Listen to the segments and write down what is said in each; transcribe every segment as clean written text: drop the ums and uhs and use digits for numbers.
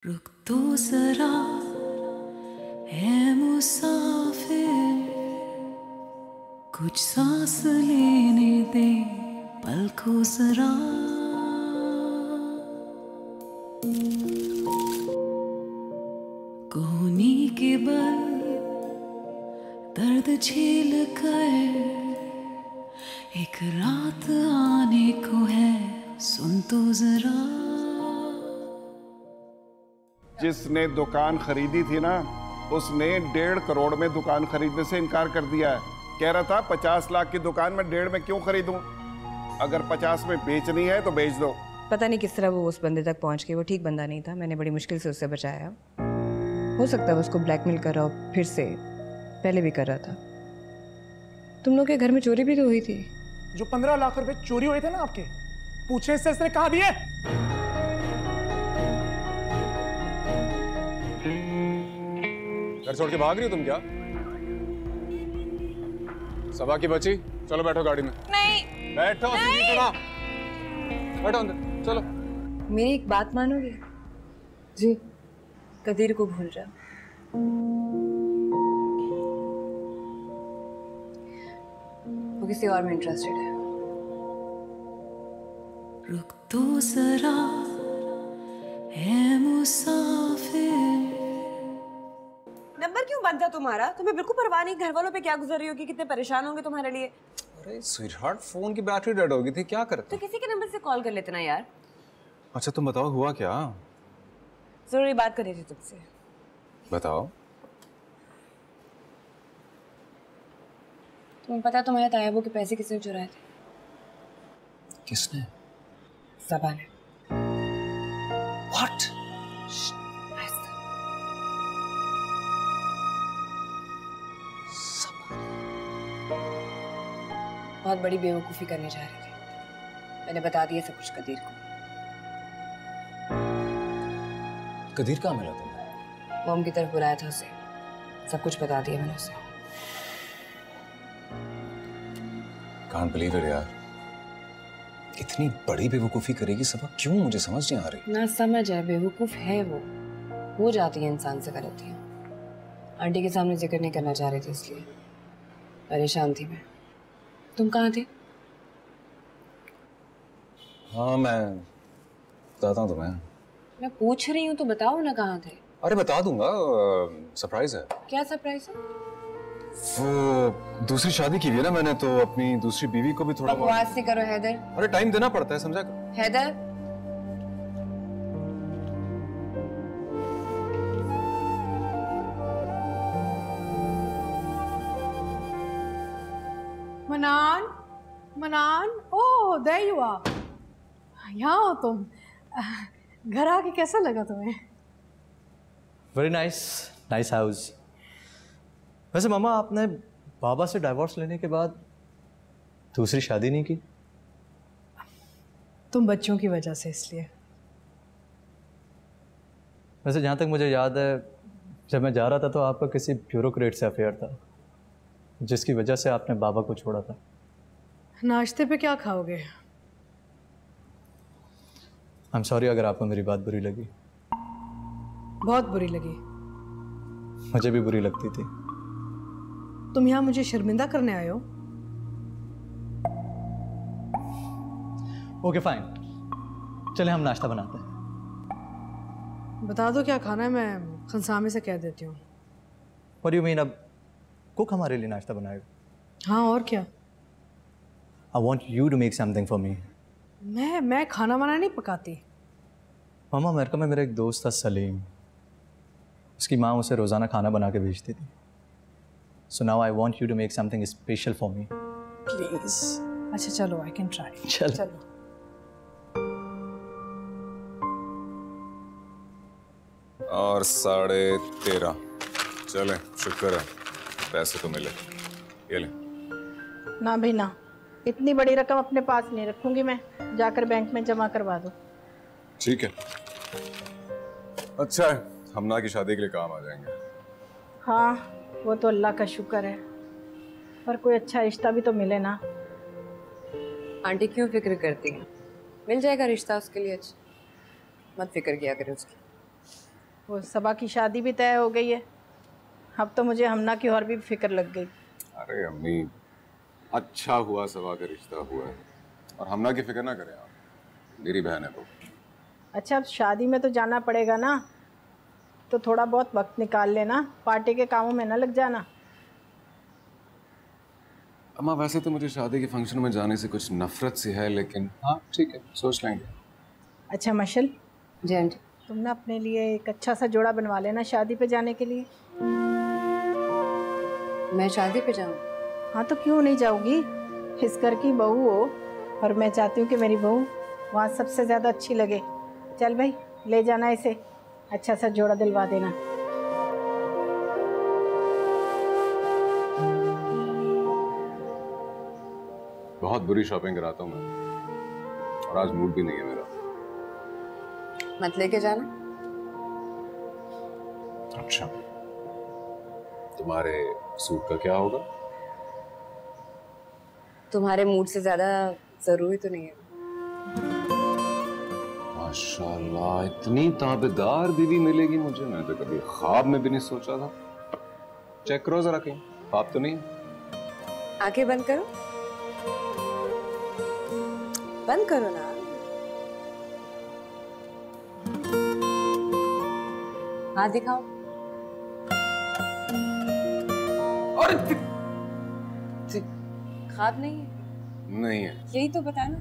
रुक तो जरा है मुसाफिर, कुछ सांस लेने दे पल को जरा। कोहनी के बल दर्द झेल कर एक रात आने को है, सुन तो जरा। जिसने दुकान खरीदी थी ना, उसने 1.5 करोड़ में दुकान खरीदने से इनकार कर दिया है। कह रहा था 50 लाख की दुकान में 1.5 में क्यों खरीदूं? अगर 50 में बेचनी है तो बेच दो। पता नहीं किस तरह वो उस बंदे तक पहुंच गई। वो ठीक बंदा नहीं था, मैंने बड़ी मुश्किल से उससे बचाया। हो सकता है उसको ब्लैकमेल कर रहा हो, फिर से पहले भी कर रहा था। तुम लोग के घर में चोरी भी तो हुई थी। जो 15 लाख रुपए चोरी हुए थे ना आपके, पूछने से इसने कहा दिए? घर छोड़ के भाग रही हो तुम क्या? सबा की बची, चलो बैठो गाड़ी में। नहीं बैठो, सीधी सुना। बैठो अंदर, चलो। मेरी एक बात मानोगे? जी, कदीर को भूल जाओ। वो किसी और में इंटरेस्टेड है। रुक तो जरा है मुसाफिर। नंबर क्यों बंद था तुम्हारा? तुम्हें बिल्कुल परवाह नहीं घर वालों पे क्या गुजर रही होगी, कितने परेशान होंगे तुम्हारे लिए। अरे स्वीटहार्ट, फोन की बैटरी डेड हो गई थी, क्या करते? तो किसी के नंबर से कॉल कर लेते ना यार। अच्छा तुम बताओ हुआ क्या? जरूरी बात कर रही थी तुमसे। बताओ। तुम्हें पता तुम्हारे तायाबों के पैसे किसने चुराए थे? किसने? सबा ने। What? बहुत बड़ी बेवकूफ़ी करने जा रही थी। मैंने बता दिया सब कुछ कदीर को। कदीर कहाँ मिला तुम्हें? मोम की तरफ बुलाया था उसे, सब कुछ बता दिया मैंने उसे। Can't believe it यार, इतनी बड़ी बेवकूफ़ी करेगी सबा, क्यों? मुझे समझ नहीं आ रही। ना समझ है, बेवकूफ़ है वो। हो जाती है इंसान से गलतियाँ। आंटी के सामने जिक्र नहीं करना चाह रही थी, इसलिए परेशान थी मैं। तुम कहाँ थे? हाँ मैं बताता हूँ तुम्हें। मैं पूछ रही हूँ तो बताओ ना कहाँ थे। अरे बता दूंगा, सरप्राइज है। क्या सरप्राइज है? वो दूसरी शादी की हुई है ना मैंने, तो अपनी दूसरी बीवी को भी थोड़ा बकवास नहीं करो हैदर। अरे टाइम देना पड़ता है, समझा करो। हैदर, मनान, मनान, ओह देयर यू आर। यहाँ हो तुम। घर आके कैसा लगा तुम्हें? Very nice, nice house. वैसे मामा, आपने बाबा से डाइवोर्स लेने के बाद दूसरी शादी नहीं की? तुम बच्चों की वजह से, इसलिए। वैसे जहाँ तक मुझे याद है, जब मैं जा रहा था तो आपका किसी ब्यूरोक्रेट से अफेयर था, जिसकी वजह से आपने बाबा को छोड़ा था। नाश्ते पे क्या खाओगे? आई एम सॉरी अगर आपको मेरी बात बुरी लगी। बहुत बुरी लगी। मुझे भी बुरी लगती थी। तुम यहाँ मुझे शर्मिंदा करने आए हो? ओके फाइन, चले हम नाश्ता बनाते हैं। बता दो क्या खाना है, मैं खनसामे से कह देती हूँ। What do you mean? अब कुक हमारे लिए नाश्ता बनाएगा? हाँ और क्या। I want you to make something for me. मैं खाना वाना नहीं पकाती। मामा, अमेरिका में मेरा एक दोस्त था सलीम, उसकी माँ उसे रोज़ाना खाना बना के भेजती थी। So now I want you to make something special for me please. अच्छा चलो, आई कैन ट्राई। चलो। और 13.5 चले, शुक्र है पैसे तो मिले। ये ले। ना भाई ना, इतनी बड़ी रकम अपने पास नहीं रखूंगी मैं, जाकर बैंक में जमा करवा दो। ठीक है, अच्छा है, हमना की शादी के लिए काम आ जाएंगे। हाँ वो तो अल्लाह का शुक्र है, पर कोई अच्छा रिश्ता भी तो मिले ना। आंटी क्यों फिक्र करती हैं? मिल जाएगा रिश्ता उसके लिए। अच्छा, मत फिक्र किया करें उसकी। वो सबा की शादी भी तय हो गई है। अब तो मुझे हमना की और भी फिक्र लग गई। अरे अम्मी, अच्छा हुआ सबा का रिश्ता हुआ है, और हमना की फिक्र ना करें आप, मेरी बहन है वो। अच्छा, अब शादी में तो जाना पड़ेगा ना, तो थोड़ा बहुत वक्त निकाल लेना, पार्टी के कामों में ना लग जाना। अम्मा वैसे तो मुझे शादी के फंक्शन में जाने से कुछ नफरत सी है, लेकिन हाँ ठीक है, सोच लेंगे। अच्छा मशल, जी आंटी। तुम ना अपने लिए एक अच्छा सा जोड़ा बनवा लेना शादी पे जाने के लिए। मैं शादी पे जाऊँ? हाँ तो क्यों नहीं जाऊँगी, इस घर की बहू हो, और मैं चाहती हूँ कि मेरी बहू वहाँ सबसे ज़्यादा अच्छी लगे। चल भाई, ले जाना इसे, अच्छा सा जोड़ा दिलवा देना। बहुत बुरी शॉपिंग कराता हूँ मैं, और आज मूड भी नहीं है मेरा। मत लेके जाना। अच्छा, तुम्हारे सूट का क्या होगा? तुम्हारे मूड से ज्यादा जरूरी तो नहीं है। माशाल्लाह, इतनी ताबेदार बीवी मिलेगी मुझे, मैं तो कभी ख्वाब में भी नहीं सोचा था। चेक करो जरा, कहीं ख्वाब तो नहीं? आंखें बंद करो, बंद करो ना। हाथ दिखाओ। और ख्वाब नहीं है? नहीं है। यही तो बताना।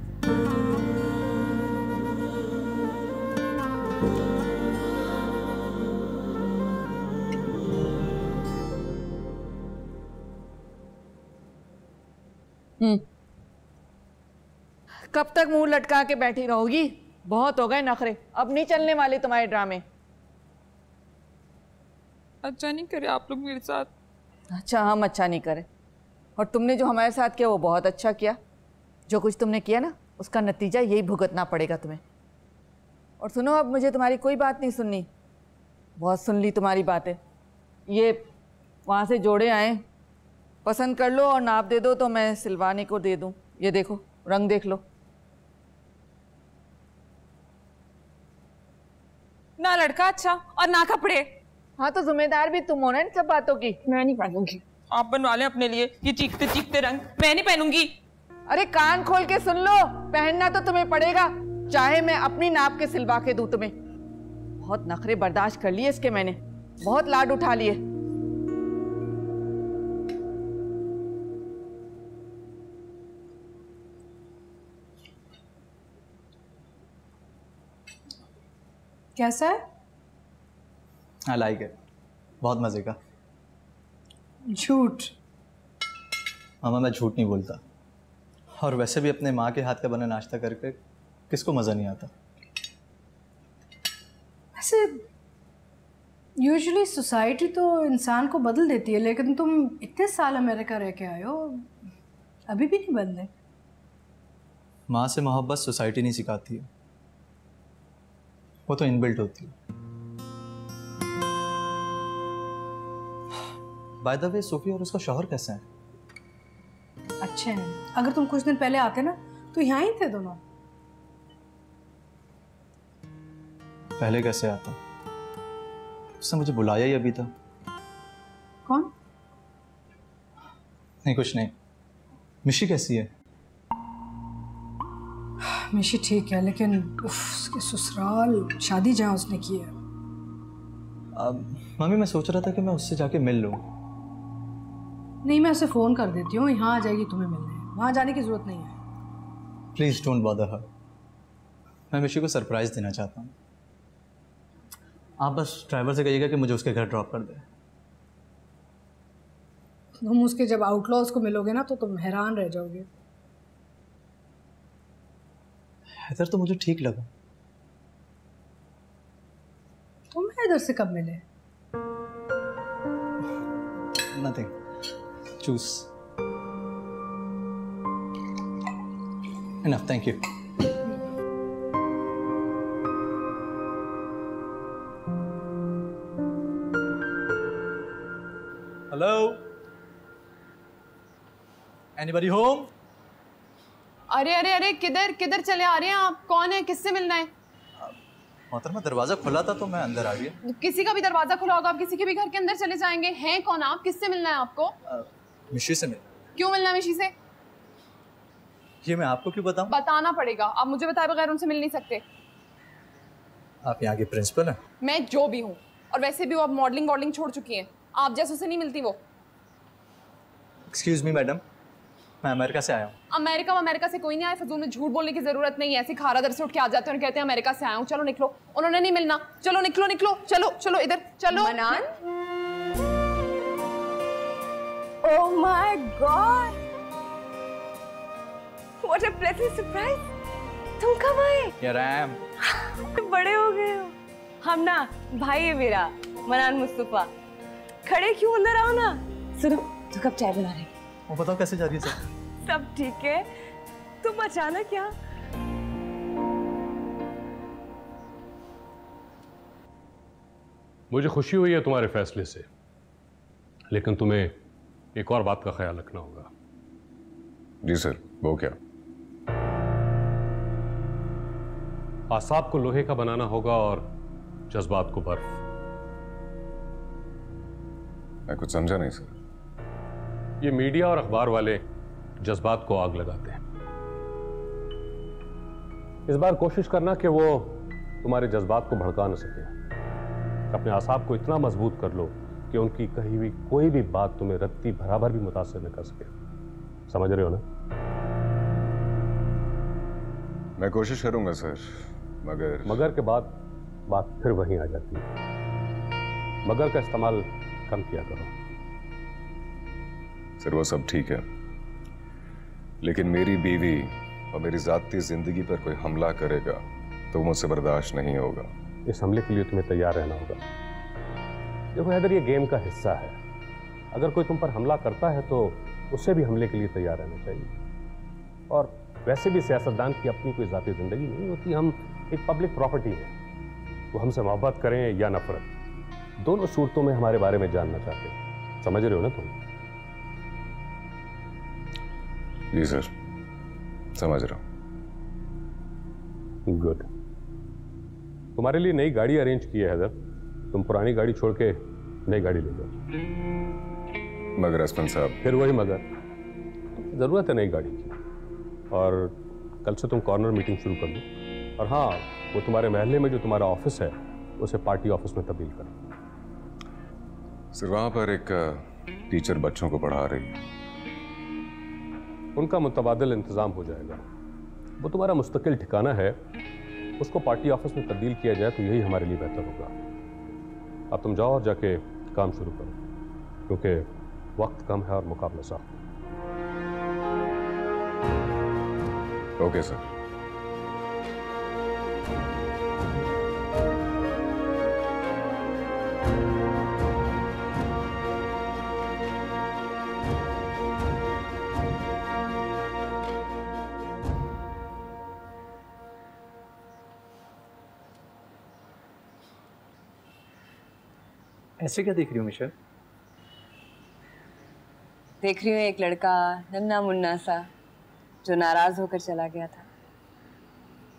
कब तक मुंह लटका के बैठी रहोगी? बहुत हो गए नखरे, अब नहीं चलने वाले तुम्हारे ड्रामे। अच्छा नहीं करे आप लोग मेरे साथ। अच्छा, हम अच्छा नहीं करें, और तुमने जो हमारे साथ किया वो बहुत अच्छा किया। जो कुछ तुमने किया ना, उसका नतीजा यही भुगतना पड़ेगा तुम्हें। और सुनो, अब मुझे तुम्हारी कोई बात नहीं सुननी, बहुत सुन ली तुम्हारी बातें। ये वहाँ से जोड़े आए, पसंद कर लो और नाप दे दो तो मैं सिलवाने को दे दूँ। ये देखो, रंग देख लो। ना लड़का अच्छा और ना कपड़े। हाँ तो जिम्मेदार भी तुम हो ना इन सब बातों की। मैं नहीं पहनूंगी। आप बनवा लें अपने लिए ये चीखते चीखते रंग, मैं नहीं पहनूंगी। अरे कान खोल के सुन लो, पहनना तो तुम्हें पड़ेगा, चाहे मैं अपनी नाप के सिलवा के दूं तुम्हें। बहुत नखरे बर्दाश्त कर लिए इसके मैंने, बहुत लाड उठा लिए। कैसा है? आई लाइक इट, बहुत मजे का। झूठ। मामा मैं झूठ नहीं बोलता, और वैसे भी अपने माँ के हाथ का बना नाश्ता करके किसको मज़ा नहीं आता। वैसे यूजुअली सोसाइटी तो इंसान को बदल देती है, लेकिन तुम इतने साल अमेरिका रह के आए हो, अभी भी नहीं बदले। माँ से मोहब्बत सोसाइटी नहीं सिखाती है, वो तो इनबिल्ट होती है। बाय द वे, सोफी और उसका शौहर कैसे हैं? अच्छे हैं। अगर तुम कुछ दिन पहले आते ना तो यहाँ ही थे दोनों। पहले कैसे आता? उसने मुझे बुलाया ही अभी था। कौन? नहीं कुछ नहीं। मिशी कैसी है? मिशी ठीक है, लेकिन उसके ससुराल शादी जहाँ उसने की है। मम्मी मैं सोच रहा था कि मैं उससे जाके मिल लूँ। नहीं, मैं उसे फ़ोन कर देती हूँ, यहाँ आ जाएगी तुम्हें मिलने, वहाँ जाने की ज़रूरत नहीं है। प्लीज़ डोंट बॉदर हर, मैं मिशी को सरप्राइज़ देना चाहता हूँ। आप बस ड्राइवर से कहिएगा कि मुझे उसके घर ड्रॉप कर दे। तुम उसके जब आउटलॉज को मिलोगे ना तो तुम हैरान रह जाओगे। हैदर तो मुझे ठीक लगा। तुम हैदर से कब मिले? नथिंग, चूस। Enough, thank you. Hello, anybody home? अरे अरे अरे, किधर किधर चले आ रहे हैं आप? कौन है? किससे मिलना है? मोहतरमा दरवाजा खुला था तो मैं अंदर आ गया। किसी का भी दरवाजा खुला होगा, आप किसी के भी घर के अंदर चले जाएंगे? हैं कौन आप? किससे मिलना है आपको? मिशी से मिल। क्यों मिलना है मिशी से? ये मैं आपको क्यों बताऊं? बताना पड़ेगा, आप मुझे बताए बगैर उनसे मिल नहीं सकते। आप यहाँ की प्रिंसिपल हैं? मैं जो भी हूँ, और वैसे भी वो अब मॉडलिंग छोड़ चुकी हैं, आप जैसों से नहीं मिलती वो। एक्सक्यूज मी मैडम, मैं अमेरिका से आया हूँ। अमेरिका से कोई नहीं आया, फजूल में झूठ बोलने की जरूरत नहीं है। ऐसे खारा दर से उठ के आ जाते हैं और कहते हैं अमेरिका से आया हूँ। चलो निकलो, उन्होंने नहीं मिलना। चलो निकलो निकलो, चलो चलो इधर चलो। मनान, oh my God, what a pleasant surprise. तुम कब आए? Here I am. बड़े हो गए हो। हम ना, भाई है मेरा मनान मुस्तफा। खड़े क्यों, अंदर आओ ना। सुनो, तू कब चाय बना रही? वो बताओ कैसे जा रही है सर? सब ठीक है, तुम अचानक यहाँ? मुझे खुशी हुई है तुम्हारे फैसले से, लेकिन तुम्हें एक और बात का ख्याल रखना होगा। जी सर, वो क्या? आसाब को लोहे का बनाना होगा और जज्बात को बर्फ। मैं कुछ समझा नहीं सर। ये मीडिया और अखबार वाले जज्बात को आग लगाते हैं। इस बार कोशिश करना कि वो तुम्हारे जज्बात को भड़का न सके। अपने आसाब को इतना मजबूत कर लो कि उनकी कही हुई कोई भी बात तुम्हें रत्ती बराबर भी मुतासिर न कर सके। समझ रहे हो ना? मैं कोशिश करूंगा सर, मगर के बाद बात फिर वहीं आ जाती है। मगर का इस्तेमाल कम किया करो। सर वो सब ठीक है, लेकिन मेरी बीवी और मेरी जाती जिंदगी पर कोई हमला करेगा तो मुझसे बर्दाश्त नहीं होगा। इस हमले के लिए तुम्हें तैयार रहना होगा। देखो हैदर, ये गेम का हिस्सा है। अगर कोई तुम पर हमला करता है तो उससे भी हमले के लिए तैयार रहना चाहिए। और वैसे भी सियासतदान की अपनी कोई जाती जिंदगी नहीं होती। हम एक पब्लिक प्रॉपर्टी है। वो हमसे मोहब्बत करें या नफरत, दोनों सूरतों में हमारे बारे में जानना चाहते हैं। समझ रहे हो ना तुम? जी सर, समझ रहा हूं। गुड। तुम्हारे लिए नई गाड़ी अरेंज की है हैदर। तुम पुरानी गाड़ी छोड़ के नई गाड़ी ले जाओ। मगर असफन साहब। फिर वही मगर। जरूरत है नई गाड़ी की। और कल से तुम कॉर्नर मीटिंग शुरू कर दो। और हाँ, वो तुम्हारे महल्ले में जो तुम्हारा ऑफिस है उसे पार्टी ऑफिस में तब्दील करो। सर वहां पर एक टीचर बच्चों को पढ़ा रही है। उनका मुतबादिल इंतजाम हो जाएगा। वो तुम्हारा मुस्तकिल ठिकाना है, उसको पार्टी ऑफिस में तब्दील किया जाए तो यही हमारे लिए बेहतर होगा। अब तुम जाओ और जाके काम शुरू करो, क्योंकि वक्त कम है और मुकाबला सख्त। Okay sir. ऐसे क्या देख रही हो मिशा? देख रही हूँ एक लड़का नन्ना मुन्ना सा जो नाराज होकर चला गया था,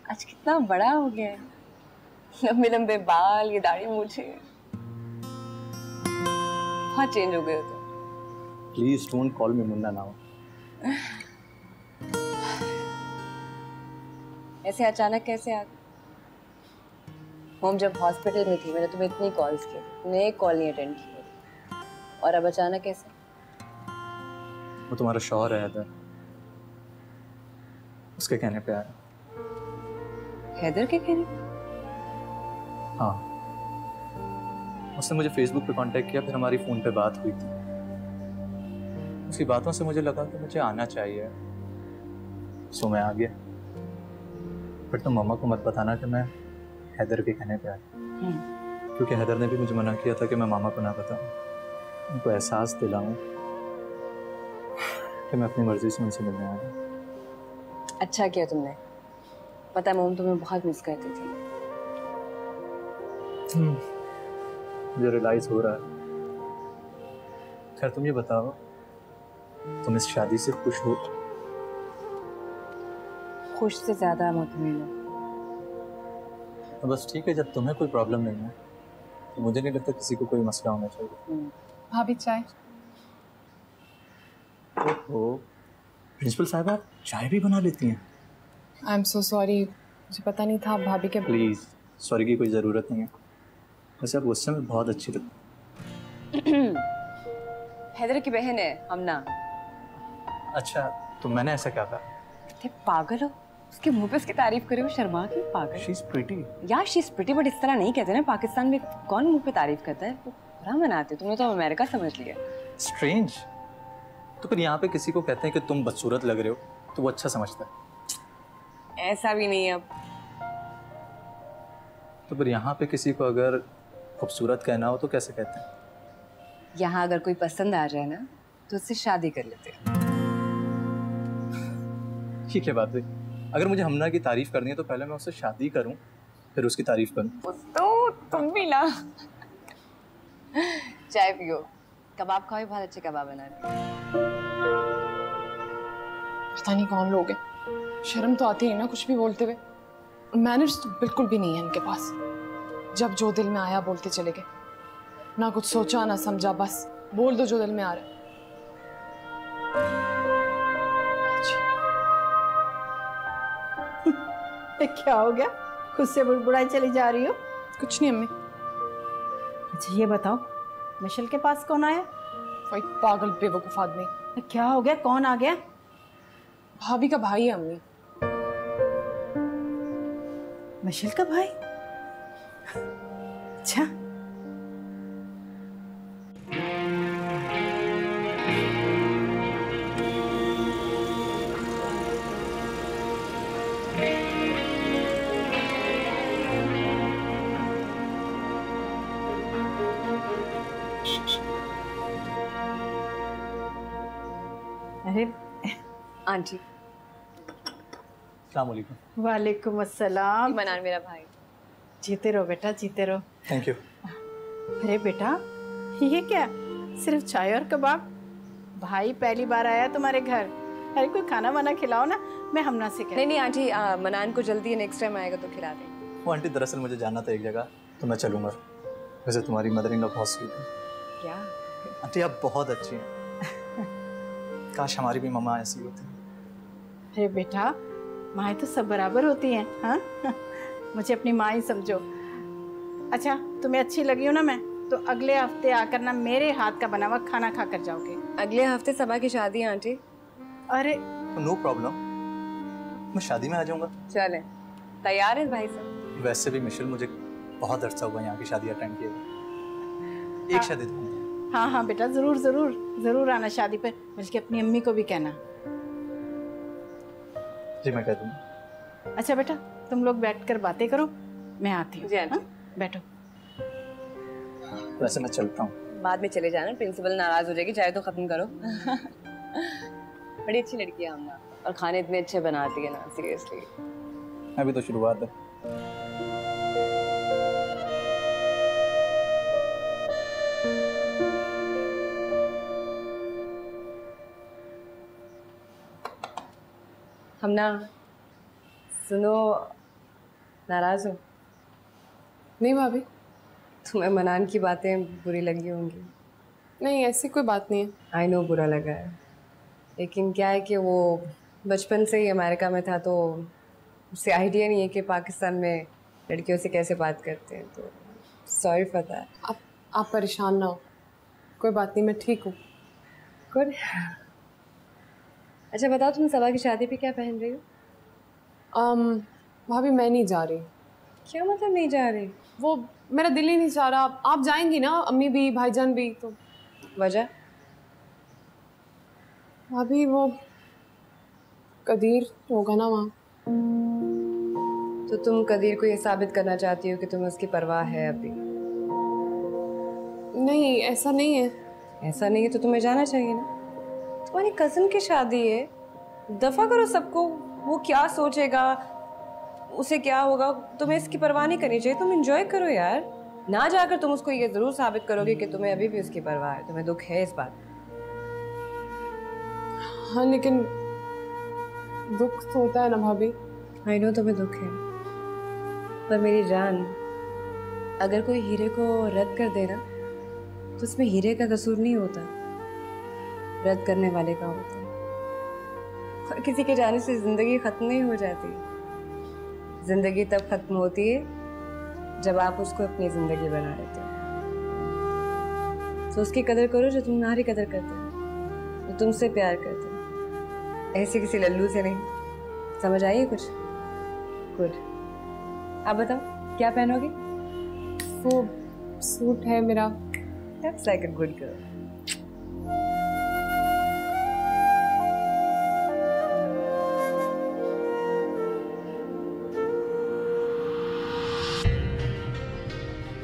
आज कितना बड़ा हो गया है। लंबे लंबे बाल, ये दाढ़ी मूछे, बहुत चेंज हो गए हो तुम। Please don't call me Munna now. ऐसे अचानक कैसे आ गए? मोम जब हॉस्पिटल में थी मैंने तुम्हें इतनी कॉल्स की, तुमने एक कॉल नहीं अटेंड की, और अब अचानक कैसे? वो तुम्हारा शौहर है हैदर, उसके कहने पे आया। हैदर के कहने? हाँ, उसने मुझे फेसबुक पे कांटेक्ट किया, फिर हमारी फोन पे बात हुई थी। उसकी बातों से मुझे लगा कि मुझे आना चाहिए, सो मैं आ गया। फिर तुम मम्मा को मत बताना कि मैं हैदर के कहने पे आया, क्योंकि हैदर ने भी मुझे मना किया था कि मैं मामा को ना बताऊं। उनको एहसास दिलाऊं कि मैं अपनी मर्जी से उनसे मिलने आया। अच्छा किया तुमने, पता है मोम तुम्हें बहुत मिस करती थी। मुझे रियलाइज हो रहा है। खैर तुम ये बताओ, तुम इस शादी से खुश हो? खुश से ज्यादा मत मिलो। तो बस ठीक है, जब तुम्हें कोई प्रॉब्लम नहीं है तो मुझे नहीं लगता किसी को कोई मसला होना चाहिए। भाभी चाय। ओहो, प्रिंसिपल साहब आप चाय भी बना लेती हैं? आई एम सो सॉरी, मुझे पता नहीं था आप भाभी के। प्लीज़, सॉरी की कोई ज़रूरत नहीं है। वैसे आप गुस्से में बहुत अच्छी लगती। हैदर की बहन है हमना। अच्छा, तो मैंने ऐसा क्या कहा? कितने पागल हो, उसके मुंह पे उसकी तारीफ करे, वो शर्मा की पागल। She is pretty. यार शी इज प्रिटी, बट इस तरह नहीं कहते ना, पाकिस्तान में कौन मुंह पे तारीफ करता है, वो बुरा मनाते। तुमने तो अमेरिका समझ लिया। स्ट्रेंज। तो फिर यहाँ पे किसी को कहते हैं कि तुम बदसूरत लग रहे हो तो वो अच्छा समझता है। ऐसा भी नहीं है अब। तो फिर यहाँ पे किसी को अगर खूबसूरत कहना हो तो कैसे कहते हैं? यहाँ अगर कोई पसंद आ जाए ना तो उससे शादी कर लेते हैं। ठीक है बात है, अगर मुझे हमना की तारीफ करनी है तो पहले मैं उससे शादी करूं फिर उसकी तारीफ करूं। तो तुम भी ना चाय पियो, कबाब खाओ, बहुत अच्छे कबाब बनाते हैं। पता नहीं कौन लोग हैं, शर्म तो आती है ना कुछ भी बोलते हुए। मैनर्स तो बिल्कुल भी नहीं है इनके पास। जब जो दिल में आया बोलते चले गए, ना कुछ सोचा ना समझा, बस बोल दो जो दिल में आ रहा है। क्या हो गया, खुद से बुड़बुड़ाई चली जा रही हो? कुछ नहीं अम्मी। अच्छा ये बताओ, मिशेल के पास कौन आया? वही पागल बेवकूफ आदमी। क्या हो गया, कौन आ गया? भाभी का भाई है अम्मी। मिशेल का भाई? अच्छा। अरे आंटी। अस्सलाम वालेकुम। वालेकुम अस्सलाम। मनान मेरा भाई। जीते रहो बेटा, जीते रहो। Thank you. अरे बेटा, ये क्या, सिर्फ चाय और कबाब? भाई पहली बार आया तुम्हारे घर, अरे कोई खाना वाना खिलाओ ना, मैं हमना से कहती। नहीं आंटी, मनान को जल्दी नेक्स्ट टाइम आएगा तो खिला देंगे। वो आंटी दरअसल मुझे जाना था एक जगह, तो मैं चलूंगा। वैसे तुम्हारी मदर इन लॉ बहुत स्वीट है। क्या? आंटी आप बहुत अच्छी हैं। काश हमारी भी मम्मा ऐसी होती। अरे बेटा, माएँ तो सब बराबर होती हैं। हाँ मुझे अपनी माँ ही समझो। अच्छा तुम्हें अच्छी लगी हो ना मैं, तो अगले हफ्ते आकर ना मेरे हाथ का बना हुआ खाना खा कर जाओगे। अगले हफ्ते सबा की शादी है आंटी। अरे नो प्रॉब्लम, मैं शादी में आ जाऊंगा। चले, तैयार है भाई साहब? वैसे भी मिशेल मुझे बहुत अरसा हुआ यहाँ की शादी अटेंड किए। एक शादी तो। हाँ हाँ बेटा, जरूर जरूर जरूर आना शादी पे, बल्कि अपनी अम्मी को भी कहना। जी मैं कह दूँगा। अच्छा बेटा, तुम लोग बैठकर बातें करो, मैं आती हूँ। हाँ? बैठो। वैसे मैं चलता हूँ। बाद में चले जाना, प्रिंसिपल नाराज हो जाएगी। चाय तो खत्म करो। बड़ी अच्छी लड़की है हमना, और खाने इतने अच्छे बनाती है ना, सीरियसली। अभी तो शुरुआत है। हमना सुनो, नाराज हो? नहीं भाभी। तुम्हें मनान की बातें बुरी लगी होंगी। नहीं ऐसी कोई बात नहीं है। आई नो बुरा लगा है, लेकिन क्या है कि वो बचपन से ही अमेरिका में था, तो उसे आइडिया नहीं है कि पाकिस्तान में लड़कियों से कैसे बात करते हैं। तो सॉरी फॉर दैट। आप परेशान ना हो, कोई बात नहीं, मैं ठीक हूँ। गुड। अच्छा बताओ, तुम सबा की शादी पे क्या पहन रही हो? भाभी मैं नहीं जा रही। क्या मतलब नहीं जा रही? वो मेरा दिल ही नहीं चाह रहा। आप जाएंगी ना, अम्मी भी भाईजान भी? तो वजह? भाभी वो कदीर होगा ना वहाँ। तो तुम कदीर को ये साबित करना चाहती हो कि तुम्हें उसकी परवाह है अभी? नहीं ऐसा नहीं है। ऐसा नहीं है तो तुम्हें जाना चाहिए ना, तुम्हारी कज़न की शादी है। दफा करो सबको, वो क्या सोचेगा, उसे क्या होगा, तुम्हें इसकी परवाह नहीं करनी चाहिए। तुम एंजॉय करो यार। ना जाकर तुम उसको ये जरूर साबित करोगे कि तुम्हें अभी भी उसकी परवाह है, तुम्हें दुख है इस बात। हाँ लेकिन दुख तो होता है ना भाभी। आई नो तुम्हें दुख है, पर मेरी जान, अगर कोई हीरे को रद्द कर देना तो उसमें हीरे का कसूर नहीं होता, रद्द करने वाले का होता। और किसी के जाने से जिंदगी खत्म नहीं हो जाती। जिंदगी तब खत्म होती है जब आप उसको अपनी जिंदगी बना लेते हो। तो उसकी कदर करो जो तुम्हारी कदर करते हो, जो तुमसे प्यार करते हो, ऐसे किसी लल्लू से नहीं। समझ आई कुछ? गुड। आप बताओ क्या पहनोगे? वो सूट है मेरा। That's like a good girl.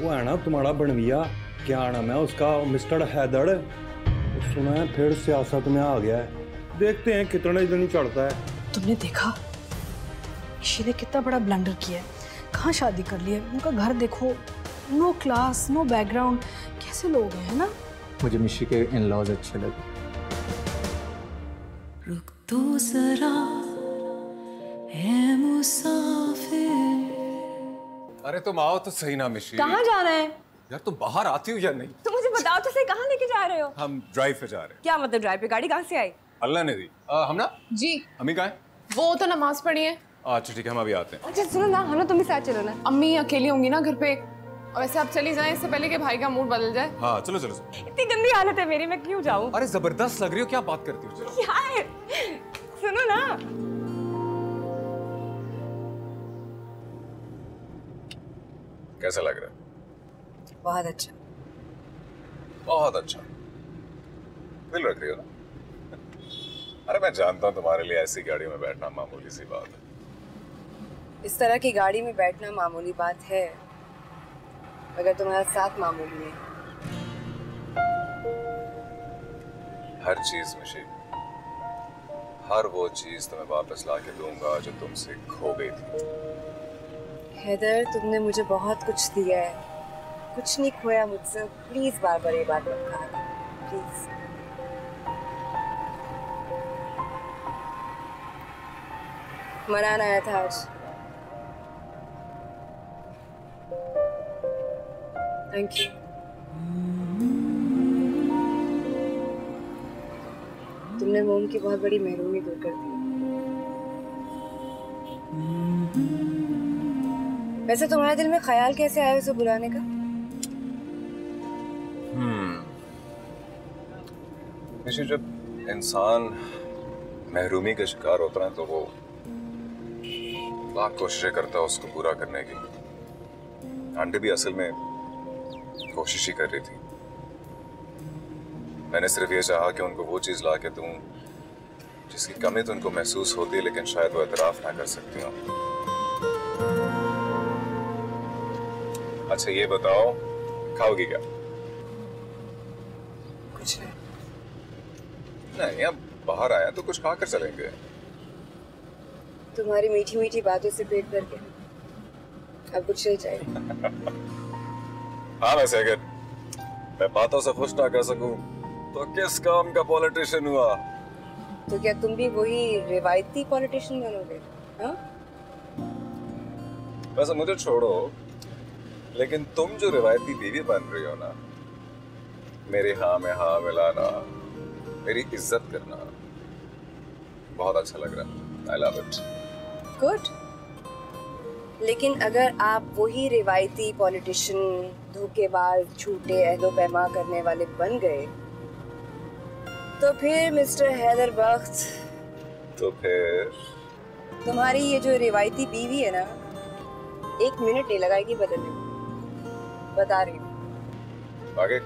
वो है ना तुम्हारा बनविया, क्या नाम है उसका, मिस्टर हैदर, सुना है फिर सियासत में आ गया है। देखते हैं कितने दिन चढ़ता है। तुमने देखा ऋषि ने कितना बड़ा ब्लंडर किया है। कहाँ शादी कर ली है, उनका घर देखो, नो क्लास नो बैकग्राउंड, कैसे लोग हैं ना। मुझे मिशी के इन-लॉज अच्छे लगे। रुक तो जरा है मुसाफिर। अरे तुम आओ तो सही ना मिशी। कहाँ जाना है? यार तुम बाहर आती हो या नहीं? तो मुझे बताओ तो सही, कहाँ लेके जा रहे हो? हम ड्राइव पे जा रहे हैं। क्या मतलब ड्राइव पे? गाड़ी कहाँ से आई? अल्लाह ने दी। हम ना जी। अम्मी कहाँ है? वो तो नमाज पढ़ी है। अच्छा ठीक है, हम अभी आते हैं। अच्छा सुनो ना, हम तुम भी साथ चलो ना। अम्मी अकेली होंगी ना घर पे, और वैसे आप चली जाएं इससे पहले कि भाई का मूड बदल जाए। हाँ चलो चलो। इतनी गंदी हालत है मेरी, मैं क्यों जाऊँ? अरे जबरदस्त लग रही हो, क्या बात करती हो? चलो। यार सुनो ना। कैसा लग रहा है? बहुत अच्छा। बहुत अच्छा। दिल रख रही हो ना? अरे मैं जानता हूँ तुम्हारे लिए ऐसी गाड़ी में बैठना मामूली सी बात है। इस तरह की गाड़ी में बैठना मामूली बात है, मगर तुम्हारा साथ मामूली नहीं। हर चीज मिशी, हर वो चीज तुम्हें वापस ला के दूंगा जो तुमसे खो गई थी। हैदर, तुमने मुझे बहुत कुछ दिया है, कुछ नहीं खोया मुझसे। प्लीज बार बार ये बात मत कहा, प्लीज। मनाना आया था आज। Thank you. तुमने मोम की बहुत बड़ी महरूमी दूर कर दी। वैसे तुम्हारे दिल में ख्याल कैसे आया उसे बुलाने का? जब इंसान महरूमी का शिकार होता है तो वो लाख कोशिशें करता है उसको पूरा करने की। आंटी भी असल में कोशिश ही कर रही थी। मैंने सिर्फ ये चाहा कि उनको वो चीज ला के दूं जिसकी कमी तो उनको महसूस होती है, लेकिन शायद वो एतराफ ना कर सकती हो। अच्छा ये बताओ, खाओगी क्या? कुछ नहीं। नहीं, अब बाहर आया तो कुछ खाकर चलेंगे। तुम्हारी मीठी मीठी बातों से पेट भर गया, अब कुछ नहीं चाहिए। हाँ वैसे अगर मैं बातों से खुश ना कर सकूं तो किस काम का पॉलिटिशियन हुआ? तो क्या तुम भी वही रिवायती पॉलिटिशियन बनोगे? हाँ? वैसे मुझे छोड़ो, लेकिन तुम जो रिवायती बीवी बन रही हो ना, मेरी हाँ में हाँ मिलाना, मेरी इज्जत करना, बहुत अच्छा लग रहा है। I love it. गुड। लेकिन अगर आप वही रिवायती पॉलिटिशियन, धोखेबाज, झूठे अहदो पैमा करने वाले बन गए तो फिर मिस्टर हैदर बख्त, तो फिर तुम्हारी ये जो रिवायती बीवी है ना, 1 मिनट नहीं लगाएगी बदलने में, बता रही हूँ। आगे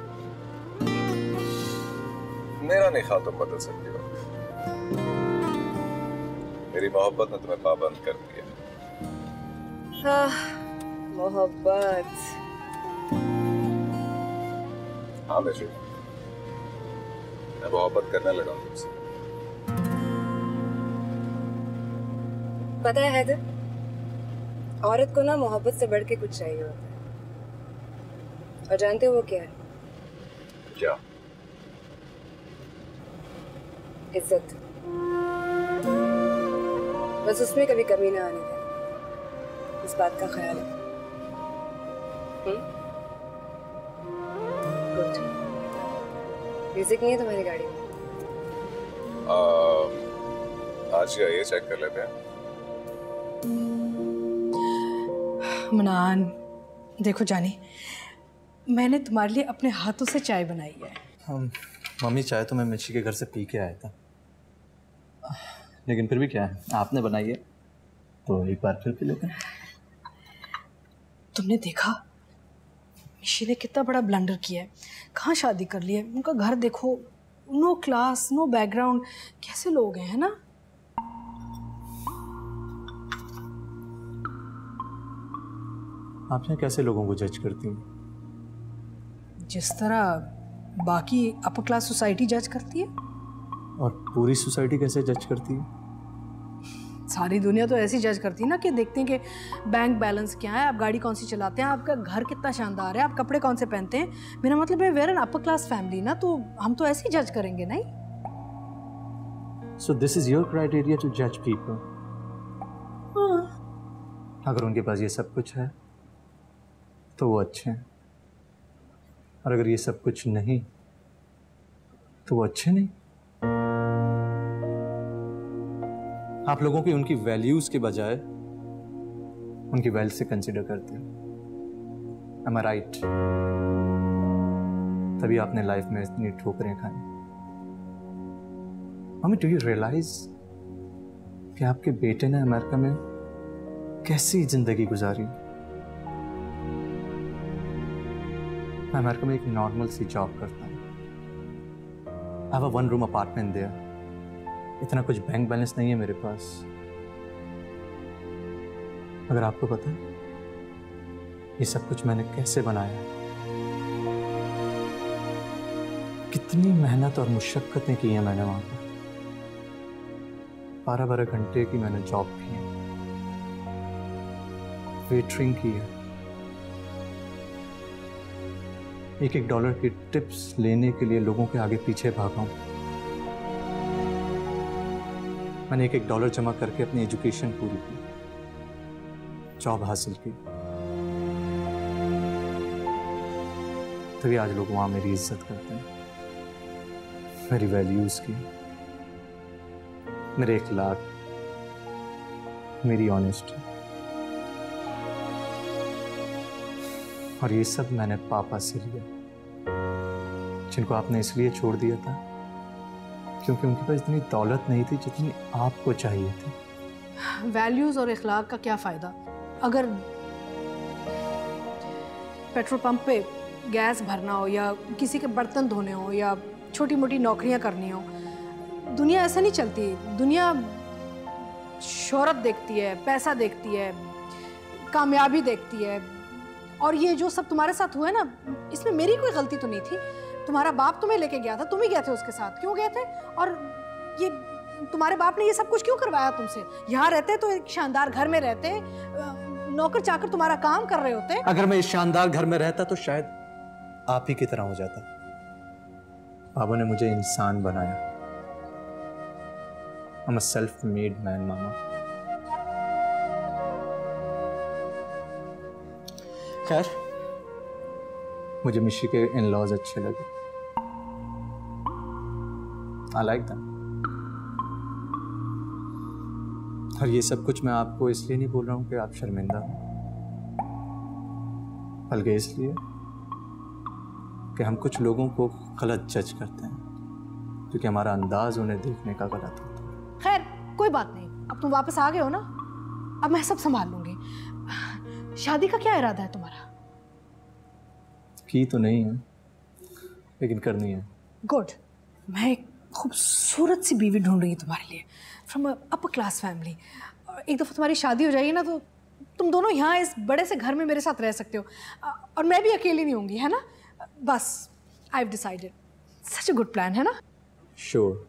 मेरा नहीं ख्याल तुम बदल सकती हो। मेरी मोहब्बत ने तुम्हें पाबंद कर दिया। हाँ, मोहब्बत। हाँ मैं मोहब्बत करने लगा हूँ तुमसे। पता है हैदर, औरत को ना मोहब्बत से बढ़ के कुछ चाहिए होता है, और जानते हो वो क्या है? क्या? इज्जत। बस उसमें कभी कमी ना आने दें, इस बात का ख्याल है। गुड। म्यूजिक नहीं है तुम्हारी गाड़ी में? आज ही आइए, चेक कर लेते हैं। मनान, देखो जानी, मैंने तुम्हारे लिए अपने हाथों से चाय बनाई है। मम्मी, चाय तो मैं मिशी के घर से पी के आया था, लेकिन फिर भी क्या है, आपने बनाई है तो एक बार फिर पी लेते हैं। तुमने देखा मिशी ने कितना बड़ा ब्लंडर किया है। कहाँ शादी कर ली है, उनका घर देखो, नो क्लास, नो बैकग्राउंड, कैसे लोग हैं, है ना? आप यहाँ कैसे लोगों को जज करती हैं? जिस तरह बाकी अपर क्लास सोसाइटी जज करती है। और पूरी सोसाइटी कैसे जज करती है? सारी दुनिया तो ऐसी जज करती है ना, कि देखते हैं कि बैंक बैलेंस क्या है, आप गाड़ी कौन सी चलाते हैं, आपका घर कितना शानदार है, आप कपड़े कौन से पहनते हैं। मेरा मतलब है where an upper class family ना, तो हम तो ऐसे ही जज करेंगे नहीं। So this is your criteria to judge people? अगर उनके पास ये सब कुछ है तो वो अच्छे हैं, और अगर ये सब कुछ नहीं तो वो अच्छे नहीं। आप लोगों की उनकी वैल्यूज के बजाय उनकी वेल्थ से कंसिडर करते हैं। Am I right? तभी आपने लाइफ में इतनी ठोकरें खाई। मम्मी, डू यू रियलाइज कि आपके बेटे ने अमेरिका में कैसी जिंदगी गुजारी? मैं अमेरिका में एक नॉर्मल सी जॉब करता हूँ। I have a 1 room apartment there. इतना कुछ बैंक बैलेंस नहीं है मेरे पास। अगर आपको पता है ये सब कुछ मैंने कैसे बनाया है, कितनी मेहनत और मुशक्कतें की हैं मैंने वहां पर। 12-12 घंटे की मैंने जॉब की है, वेटरिंग की है, $1 की टिप्स लेने के लिए लोगों के आगे पीछे भागा हूं। मैंने $1 जमा करके अपनी एजुकेशन पूरी की, जॉब हासिल की, तभी आज लोग वहां मेरी इज्जत करते हैं, मेरी वैल्यूज की, मेरे इखलाक, मेरी ऑनेस्टी। और ये सब मैंने पापा से लिया, जिनको आपने इसलिए छोड़ दिया था क्योंकि उनके पास इतनी दौलत नहीं थी जितनी आपको चाहिए थी। वैल्यूज और इखलाक का क्या फायदा अगर पेट्रोल पंप पे गैस भरना हो, या किसी के बर्तन धोने हो, या छोटी मोटी नौकरियां करनी हो। दुनिया ऐसा नहीं चलती। दुनिया शोहरत देखती है, पैसा देखती है, कामयाबी देखती है। और ये जो सब तुम्हारे साथ हुआ है ना, इसमें मेरी कोई गलती तो नहीं थी। तुम्हारा बाप तुम्हें लेके गया था, तुम ही गए थे उसके साथ। क्यों गए थे? और ये तुम्हारे बाप ने ये सब कुछ क्यों करवाया तुमसे? यहाँ रहते तो एक शानदार घर में रहते, नौकर चाकर तुम्हारा काम कर रहे होते। अगर मैं इस शानदार घर में रहता तो शायद आप ही की तरह हो जाता। बाबा ने मुझे इंसान बनाया। I'm a self-made man, मामा। खैर, मुझे मिशी के इन-लॉज अच्छे लगे। I like them। और ये सब कुछ मैं आपको इसलिए नहीं बोल रहा हूँ कि आप शर्मिंदा हो, बल्कि इसलिए कि हम कुछ लोगों को गलत जज करते हैं क्योंकि हमारा अंदाज उन्हें देखने का गलत होता है। खैर, कोई बात नहीं, अब तुम वापस आ गए हो ना, अब मैं सब संभाल लूंगी। शादी का क्या इरादा है तुम्हारा? की तो नहीं है, लेकिन करनी है। गुड। मैं एक खूबसूरत सी बीवी ढूंढ रही हूँ तुम्हारे लिए, फ्रॉम अपर क्लास फैमिली। एक दफ़ा तुम्हारी शादी हो जाएगी ना, तो तुम दोनों यहाँ इस बड़े से घर में मेरे साथ रह सकते हो, और मैं भी अकेली नहीं होंगी, है ना? बस, I have decided. Such a good plan, है ना? श्योर।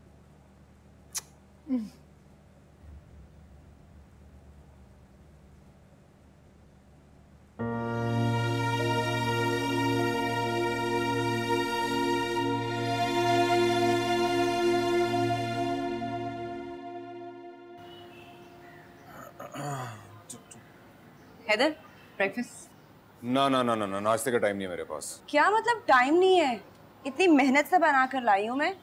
हैदर, ब्रेकफास्ट। ना ना ना ना ना, नाश्ते का टाइम नहीं है मेरे पास। क्या मतलब टाइम नहीं है? इतनी मेहनत से बना कर लाई हूँ मैं।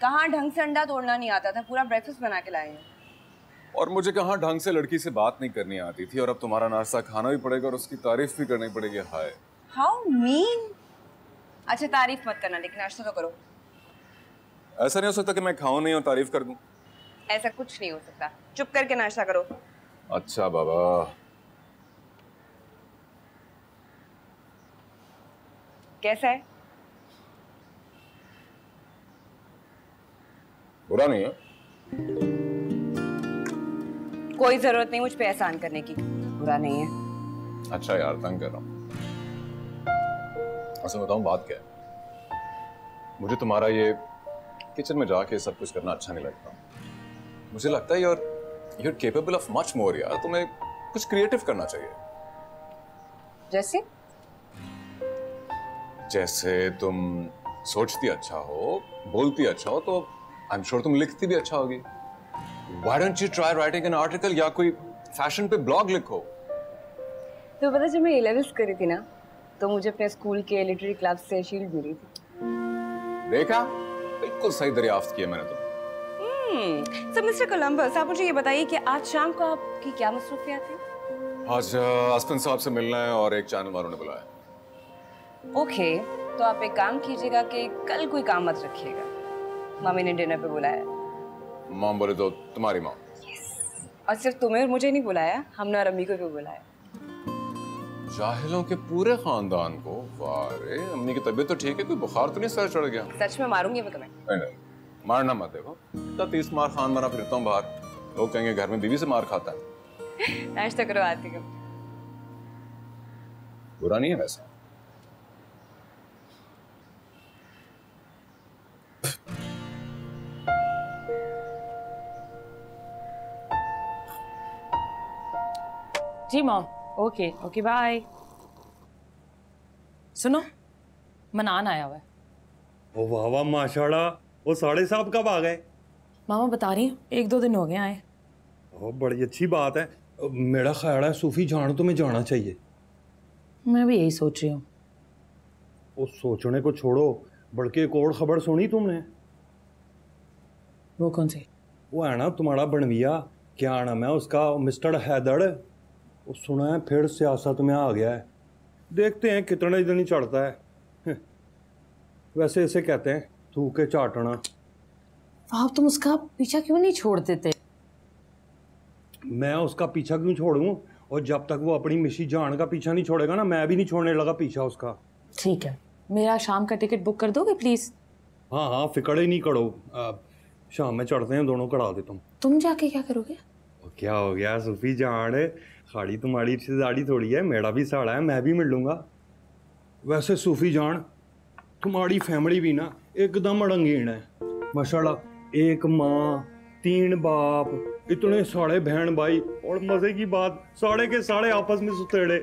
कहाँ ढंग से अंडा तोड़ना नहीं आता था, पूरा ब्रेकफास्ट बना के लाई हूँ। और मुझे कहाँ ढंग से लड़की से बात नहीं करनी आती थी, और अब तुम्हारा नाश्ता खाना भी पड़ेगा और उसकी तारीफ भी करनी पड़ेगी। Hi how mean. अच्छा तारीफ मत करना, लेकिन नाश्ता तो करो। ऐसा नहीं हो सकता कि मैं खाऊं नहीं और तारीफ कर दूं। ऐसा कुछ नहीं हो सकता, चुप करके नाश्ता करो। अच्छा बाबा। कैसा है? बुरा नहीं है। कोई जरूरत नहीं मुझ पे एहसान करने की, बुरा नहीं है। अच्छा यार, तंग कर रहा हूँ। अच्छा बताऊं बात क्या है? मुझे तुम्हारा ये किचन में जाके सब कुछ करना अच्छा नहीं लगता। मुझे लगता है you're capable of much more यार। तुम्हें कुछ क्रिएटिव करना चाहिए। जैसे तुम सोचती अच्छा हो, बोलती अच्छा हो, तो आई एम श्योर तुम लिखती भी अच्छा होगी। Why don't you try writing an article या कोई फैशन पे ब्लॉग लिखो? तो पता जब मैं A-levels करी थी ना, तो मुझे अपने स्कूल के लिटरेरी क्लब से शील्ड मिली थी। देखा, बिल्कुल सही दरियाफ्त किया मैंने तो। So मिस्टर कोलंबस, आप मुझे ये बताइए कि आज शाम को आपकी क्या मसरूफियत है? आज अस्पन साहब से मिलना है और एक चैनल वालों ने बुलाया। ओके, तो आप एक काम कीजिएगा कि कल कोई काम मत रखिएगा। मम्मी ने डिनर पे बुलाया। मॉम बोले तो तुम्हारी मॉम। और सिर्फ तुम्हें और मुझे नहीं बुलाया, हमने और अम्मी को भी बुलाया। जाहिलों के पूरे खानदान को? वाह रे, अम्मी की तबीयत तो ठीक है, कोई बुखार तो नहीं सर चढ़ गया? सच में मारूंगी मैं तुम्हें। नहीं, मारना मत। देखो इतना 30 मार खान बना फिरता हूँ बाहर, लोग कहेंगे घर में बीवी से मार खाता है। नाश्ता करो, आती हूँ। बुरा नहीं है वैसे। जी मॉम। Okay okay bye. सुनो, मनान आया हुआ है। ओ वाह वाह माशाल्लाह, वो साड़े साहब कब आ गए? मामा बता रही हूँ 1-2 दिन हो गए आए। ओ बड़ी अच्छी बात है। मेरा ख्याल है सूफी जान तुम्हें जाना चाहिए। मैं भी यही सोच रही हूँ। वो सोचने को छोड़ो, बल्कि एक और खबर सुनी तुमने? वो कौन सी? वो है ना तुम्हारा बनविया, क्या नाम है उसका, मिस्टर हैदर। वो सुना है फिर सियासत में आ गया है। देखते हैं कितने दिन ही चढ़ता है। वैसे इसे कहते हैं थूके चाटना। आप तुम उसका पीछा क्यों नहीं छोड़ देते? मैं उसका पीछा क्यों छोड़ूं? और जब तक वो अपनी मिशी जान का पीछा नहीं छोड़ेगा ना, मैं भी नहीं छोड़ने लगा पीछा उसका। ठीक है, मेरा शाम का टिकट बुक कर दोगे प्लीज? हाँ हाँ, फिक्र ही नहीं करो। शाम में चढ़ते हैं दोनों, करा दे तुम जाके क्या करोगे? क्या हो गया सूफी जान, खाड़ी तुम्हारी रिश्तेदारी थोड़ी है, मेरा भी साड़ा है, मैं भी मिल लूंगा। वैसे सूफी जान, तुम्हारी फैमिली भी ना एकदम रंगीन है माशाल्लाह। एक माँ, 3 बाप, इतने सारे बहन भाई, और मजे की बात सारे के सारे आपस में सुतेड़े।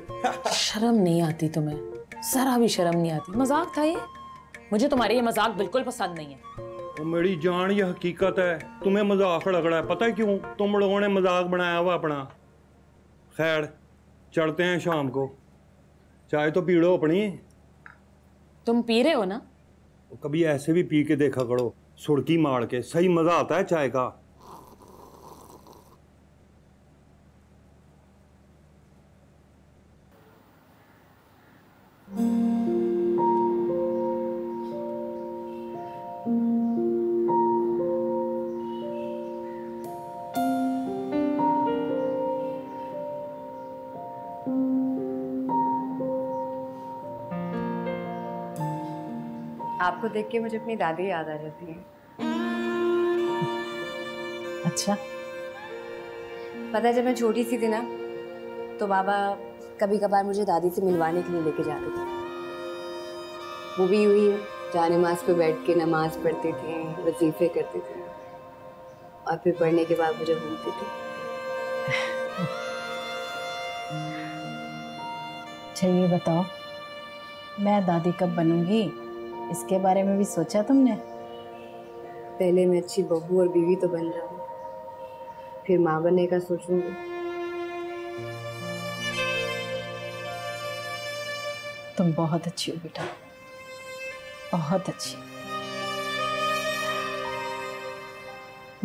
शर्म नहीं आती तुम्हें? जरा भी शर्म नहीं आती? मजाक था ये? मुझे तुम्हारे ये मजाक बिल्कुल पसंद नहीं है। वो मेरी जान, ये हकीकत है। तुम्हें मजाक लग रहा है, पता है क्यों? तुम लोगों ने मजाक बनाया हुआ अपना। खैर चढ़ते हैं शाम को, चाय तो पी लो अपनी। तुम पी रहे हो ना? कभी ऐसे भी पी के देखा करो, सुड़की मार के, सही मजा आता है चाय का। आपको देख के मुझे अपनी दादी याद आ जाती है। अच्छा। पता है जब मैं छोटी सी थी ना, तो बाबा कभी कभार मुझे दादी से मिलवाने के लिए लेके जाते थे। वो भी यूं ही जानेमाज पे बैठ के नमाज पढ़ते थे, वजीफे करते थे, और फिर पढ़ने के बाद मुझे घूमते थे। अच्छा ये बताओ, मैं दादी कब बनूंगी, इसके बारे में भी सोचा तुमने? पहले मैं अच्छी बहू और बीवी तो बन जाऊं, फिर माँ बनने का सोचूंगी। तुम बहुत अच्छी हो बेटा, बहुत अच्छी।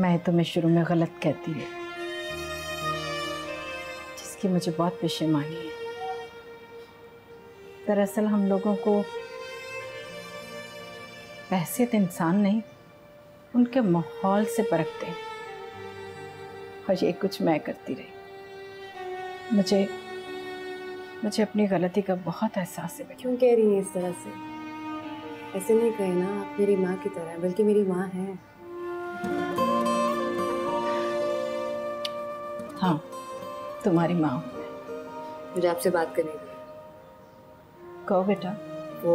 मैं तुम्हें शुरू में गलत कहती है, जिसकी मुझे बहुत पेशेमानी है। दरअसल हम लोगों को पैसे इंसान नहीं, उनके माहौल से परखते हैं, और ये कुछ मैं करती रही। मुझे अपनी गलती का बहुत एहसास है। क्यों कह रही हैं इस तरह से? ऐसे नहीं कहे ना, आप मेरी माँ की तरह, बल्कि मेरी माँ है। हाँ, तुम्हारी माँ। मुझे आपसे बात करनी थी। कहो बेटा। वो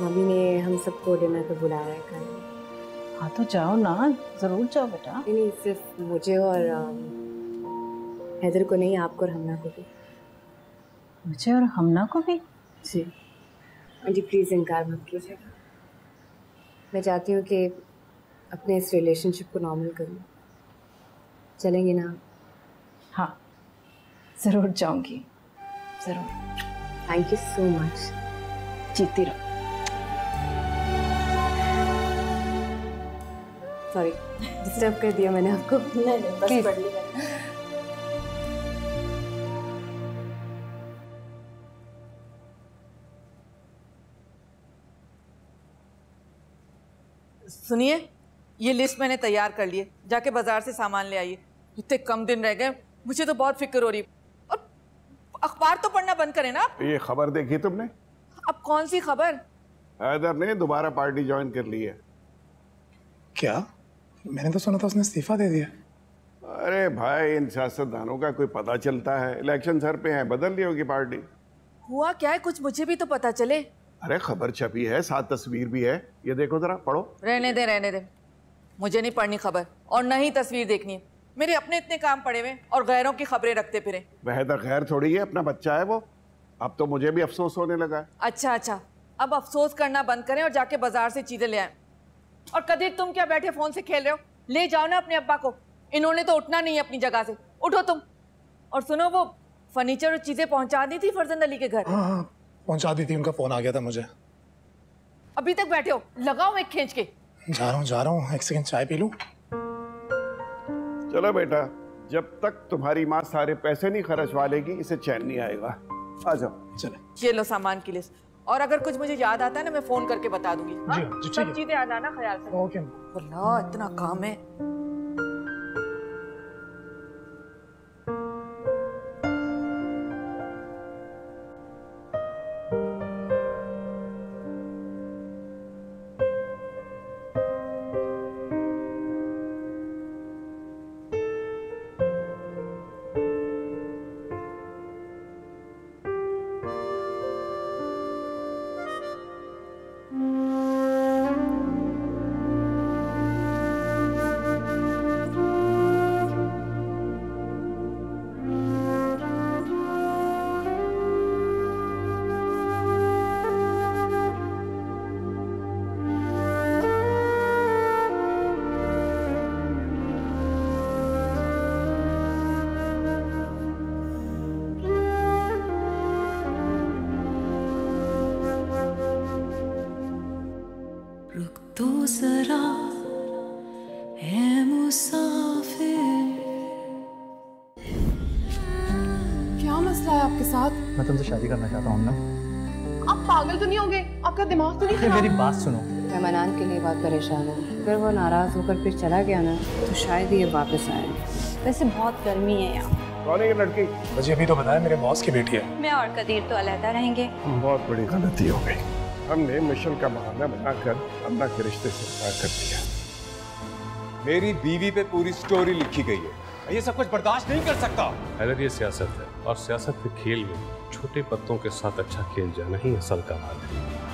मम्मी ने हम सबको डिनर पे बुलाया है कल। हाँ तो जाओ ना, जरूर जाओ बेटा। नहीं, सिर्फ मुझे और हैदर को नहीं, आपको और हमना को भी। मुझे और हमना को भी? जी। आंटी प्लीज़ इनकार मत कीजिएगा। मैं चाहती हूँ कि अपने इस रिलेशनशिप को नॉर्मल करूँ। चलेंगी ना? हाँ ज़रूर जाऊँगी, ज़रूर। Thank you so much. जीती रहो। सॉरी डिस्टर्ब कर दिया मैंने आपको। नहीं बस पढ़ लिया। सुनिए, ये लिस्ट मैंने तैयार कर ली है, जाके बाजार से सामान ले आइए। इतने कम दिन रह गए, मुझे तो बहुत फिक्र हो रही है। और अखबार तो पढ़ना बंद करें ना। ये खबर देखी तुमने? अब कौन सी खबर? हैदर ने दोबारा पार्टी ज्वाइन कर ली है। क्या? मैंने तो सुना था उसने इस्तीफा दे दिया। अरे भाई, इन सियासतदानों का कोई पता चलता है? इलेक्शन सर पे है, बदल ली होगी पार्टी। हुआ क्या है, कुछ मुझे भी तो पता चले। अरे खबर छपी है, साथ तस्वीर भी है, ये देखो जरा, पढ़ो। रहने दे, मुझे नहीं पढ़नी खबर, और न ही तस्वीर देखनी है। मेरे अपने इतने काम पड़े हुए और गैरों की खबरें रखते फिरे। वह तो गैर थोड़ी है, अपना बच्चा है वो। अब तो मुझे भी अफसोस होने लगा है। अच्छा, अब अफसोस करना बंद करें और जाके बाजार से चीजें ले आए। और कदीर, तुम क्या बैठे फोन से खेल रहे हो? ले जाओ ना अपने अब्बा को, इन्होंने तो उठना नहीं है अपनी जगह से। उठो तुम। और सुनो, वो फर्नीचर और चीजें पहुंचा दी थी फरजंद अली के घर? हाँ, पहुंचा दी थी, उनका फोन आ गया था मुझे। अभी तक बैठे हो? लगाओ एक खींच के। जा रहा हूँ, एक सेकंड चाय पी लूं। चलो बेटा, जब तक तुम्हारी माँ सारे पैसे नहीं खर्चवा लेगी, इसे चैन नहीं आएगा। आ जाओ। चले। ये लो सामान की लिस्ट, और अगर कुछ मुझे याद आता है ना, मैं फोन करके बता दूंगी। जी, सब चीजें याद आना ख्याल से। ओके। वल्लाह इतना काम है। तो जरा है मुसाफिर। क्या मसला है आपके साथ? मैं तुमसे शादी करना चाहता हूँ ना। आप पागल तो नहीं होंगे? आपका दिमाग तो नहीं खराब? मेरी बात सुनो। मैं मनान के लिए बहुत परेशान हूँ। अगर वो नाराज होकर फिर चला गया ना, तो शायद ये वापस आए। वैसे बहुत गर्मी है यहाँ। कौन है ये लड़की? मुझे अभी तो बताया, मेरे बॉस की बेटी है। मैं और कदीर तो अलहदा रहेंगे। बहुत बड़ी गलती हो गई, हमने मिशन का बहाना बनाकर अन्ना के रिश्ते से इनकार कर दिया। मेरी बीवी पे पूरी स्टोरी लिखी गई है, ये सब कुछ बर्दाश्त नहीं कर सकता। हैदर, ये सियासत है, और सियासत के खेल में छोटे पत्तों के साथ अच्छा खेल जाना ही असल कमाल है।